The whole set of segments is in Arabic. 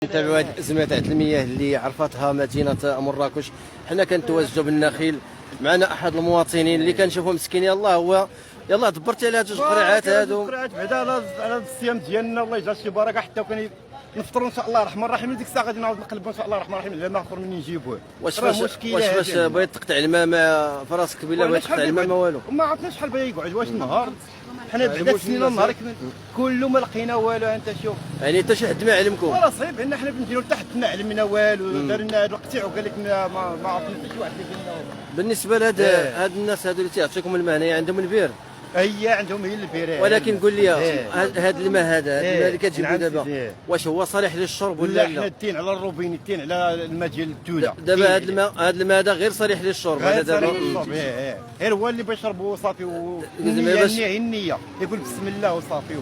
نتابعوا هذه الازمه تاع المياه اللي عرفتها مدينه مراكش. حنا كنتواجدوا بالنخيل، معنا احد المواطنين اللي كنشوفوا مسكين يلاه هو يلاه دبرتي على جوج قريعات هادو قريعات بعدا على الصيام ديالنا. الله يجعل شي بركه حتى وكان نفطروا ان شاء الله الرحمن الرحيم. ديك الساعه غادي نعاود نقلبوا ان شاء الله الرحمن الرحيم على ما اخر منين نجيبوه. واش بغيت تقطع الماء ما فراسك بلا بغيت تقطع الماء ما والو؟ ما عرفناش شحال بغا يقعد، واش النهار حنا بعدا سنين النهار كله ما لقينا والو. انت شوف يعني حتى شي حد ما علمكم راه صعيب ان حنا بنجيو لتحت ما علمنا والو. دار لنا هذا القطيع وقال لك ما عرفنا حتى شي واحد اللي قال لنا. بالنسبه لهاد الناس هادو اللي تيعطيكم الماء هنايا عندهم البير؟ هي عندهم هي البيرة، ولكن قول لي هذا الماء هذا الماء اللي كتجيبو دابا واش هو صالح للشرب ولا لا؟ حنا دين على الروبين، دين على الماء ديال الدوله. دابا هذا الماء هذا غير صالح للشرب هذا دابا؟ غير هو اللي بيشربوا وصافي. والنية النية يقول بسم الله وصافي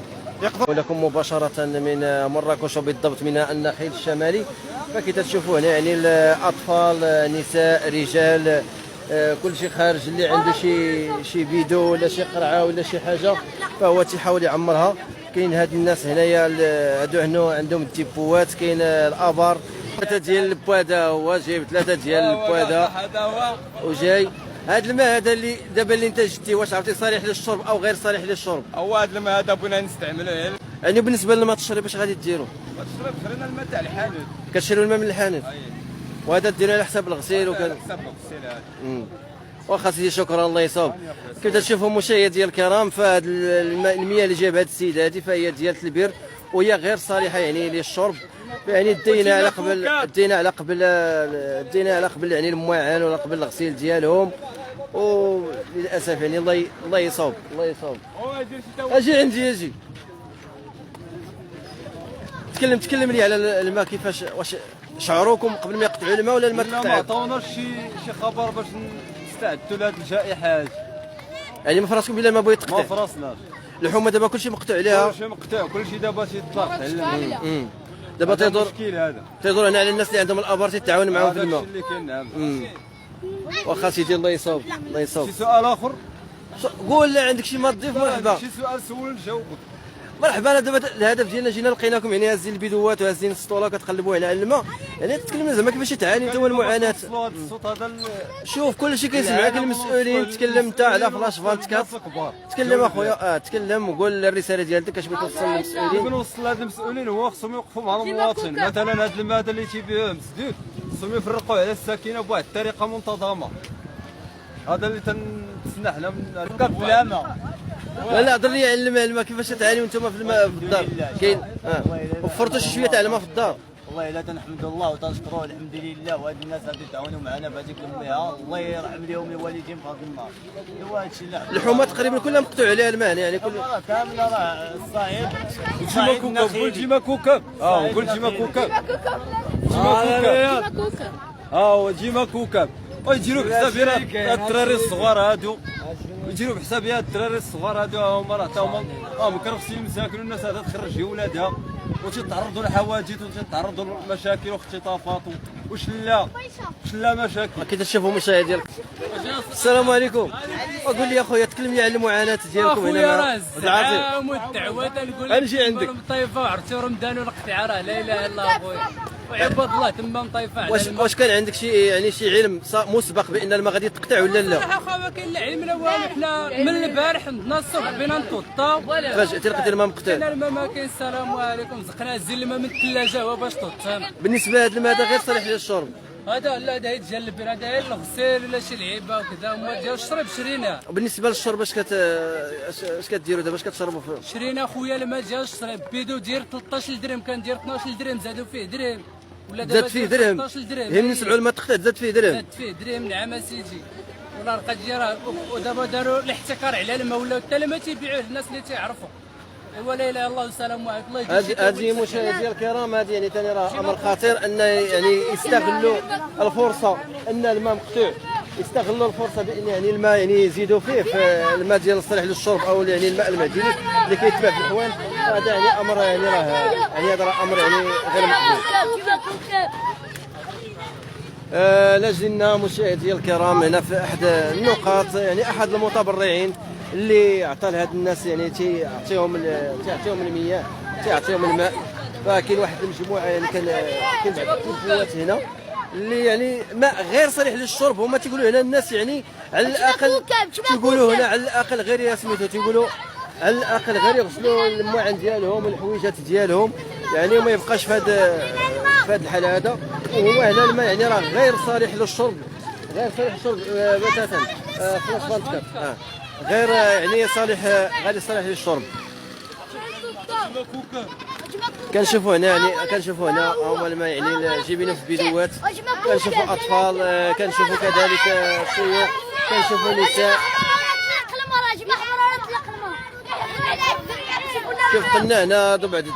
يقدر. لكم مباشرة من مراكش وبالضبط من النخيل الشمالي. فكي تشوفوا هنا يعني الأطفال، نساء، رجال، كل شيء خارج. اللي عنده شي بيدو ولا شي قرعه ولا شي حاجه فهو تيحاول يعمرها. كاين هاد الناس هنايا هادو هنا عندهم الديبوات، كاين الابار. 3 ديال البواده هو جايب 3 ديال البواده وجاي. هاد الماء هذا اللي دابا اللي انت جبتيه واش عرفتي صالح للشرب او غير صالح للشرب؟ هو هذا الماء هذا بغينا نستعملوه. يعني بالنسبه للماء التشريب اش غادي ديروا؟ التشريب شرينا الماء تاع الحانوت، كتشريو الماء من الحانوت وهذا ديروا على حساب الغسيل على حساب الغسيل هذا. واخا سيدي شكرا الله يصوب. كيف تشوفوا مشاهدي الكرام فهاد المياه اللي جاب هذا السيد هذه فهي ديال البير وهي غير صالحه يعني للشرب. يعني دينا على قبل يعني المواعن ولا قبل الغسيل ديالهم. وللاسف يعني الله يصوب. اجي عندي اجي تكلم لي على الماء. كيفاش واش شعروكم قبل ما يقطعوا الماء ولا الماء تقطع؟ ما عطاوناش شي خبر باش نستعدوا لهاد الجائحه. يعني ما فراسكم بلا ما بغيت تقطع؟ ما فراسناش. اللحومه دابا كلشي مقطوع عليها، كلشي مقطوع، كلشي دابا تيطلق. دابا تيدور هنا على الناس اللي عندهم الابار تيتعاون معاهم في الماء. هذا اللي كاين. نعم. واخا سيدي الله يصوب. شي سؤال اخر؟ قول لا عندك شي ما تضيف مرحبا. شي سؤال سول نجاوبك. مرحبا. انا دابا الهدف ديالنا جينا لقيناكم يعني هازين البيدوات وهازين السطوله كتقلبوا على الماء. يعني تكلمنا زعما كيفاش تعاني انت والمعاناه. الصوت هذا شوف كلشي كيسمعك المسؤولين. تكلم انت على فلاش 24. تكلم اخويا تكلم وقول الرساله ديالك اش بغيت توصل للمسؤولين. بغيت نوصل لهاد المسؤولين هو خصهم يوقفوا مع المواطن. مثلا هاد الماء اللي تيبيعوه مسدود خصهم يفرقوا على الساكنه بواحد الطريقه منتظمه. هذا اللي تنتسنى حنا من بلا ماء. لا هضر لي على الماء كيفاش تعانيو نتوما في الماء في الدار؟ كاين وفرتوا شي شويه تاع الماء في الدار؟ والله الا تنحمد الله وتنشكروه الحمد لله. وهاد الناس غادي يتعاونوا معنا بهذيك المياه. الله يرحم لهم الوالدين في هذا النهار. هو هادشي اللي اللحومه تقريبا كلها مقطوع عليها الماء يعني كامله راه الصعيد. جيما كوكب. قول جيما كوكب. جيما كوكب. ويديروا بحساب الدراري الصغار هادو. يديروا بحساب الدراري الصغار هادو هما راه تا هما كنغسلوا المساكن والناس هذا تخرج ولادها وتتعرضوا لحوادث وتتعرضوا لمشاكل واختطافات وشلا مشاكل. كي تشوفوا مشاهد ديالك. السلام عليكم. وقول لي اخويا تكلمني على المعاناه ديالكم هنا. اخويا راه الزعام والدعوه تنقول لك نجي عندك مطيفه وعرفتي رمضان والقطيعه راه لا اله الا الله اخويا وعباد الله تما مطيفه على واش كان عندك شي علم مسبق بان الماء غادي تقطع ولا لا؟ صراحه اخويا ما كاين لا علم لا والو. حنا من البارح نضنا الصبح بينا نتوضاو فاش لقيت الماء مقطع. الماء ما كاين. السلام عليكم. زقنا زين الماء من الثلاجه هو باش توضى. بالنسبه لهذا الماء هذا غير صالح للشرب؟ هذا لا هذا ديال البير هذا الغسيل ولا شي لعيبه وكذا. هما ديال الشرب شريناه. وبالنسبه للشرب اش كديروا دابا؟ اش كتشربوا فيه؟ شرينا اخويا الماء ديال الشرب بيدو ديال 13 درهم كان ديال 12 درهم زادوا فيه درهم ولا دابا زاد فيه درهم. 13 درهم. هي نسمعوا الماء تقطع زاد فيه درهم. زاد فيه درهم. نعم اسيدي. ولا رقد راه ودابا داروا الاحتكار على الماء ولا حتى الماء تيبيعوه الناس اللي تيعرفوا. ولا اله الا الله والسلام عليكم. الله يجزيك. هذه مشاهدي الكرام هذه يعني ثاني راه امر خطير ان يعني يستغلوا الفرصه ان الماء مقطوع. يستغلوا الفرصه بان يعني الماء يعني يزيدوا فيه في الماء ديال الصالح للشرب او يعني الماء المعدني اللي كيتباع في الحوان. هذا يعني امر يعني راه يعني هذا راه امر يعني غير مقبول. لازلنا مشاهدي الكرام هنا في احد النقاط يعني احد المتبرعين اللي عطى لهاد الناس يعني تيعطيهم المياه تيعطيهم الماء فكاين واحد المجموعه يعني كاين بعض التلفوات هنا اللي يعني ماء غير صالح للشرب. هما تيقولوا هنا الناس يعني على الاقل تيقولوا هنا على الاقل غير يا سميتو تيقولوا على الاقل غير يغسلوا المواعن ديالهم الحويجات ديالهم يعني وما يبقاش في هذا الحال هذا. وهو هنا الماء يعني راه غير صالح للشرب غير صالح للشرب بتاتا فلاش 24 غير يعني غير صالح للشرب. كنشوفوا هنا يعني كنشوفوا هنا هما الماء يعني جايبينه في بدوات. كنشوفوا اطفال كنشوفوا كذلك شيوخ كنشوفوا نساء. كيف قلنا هنا بعد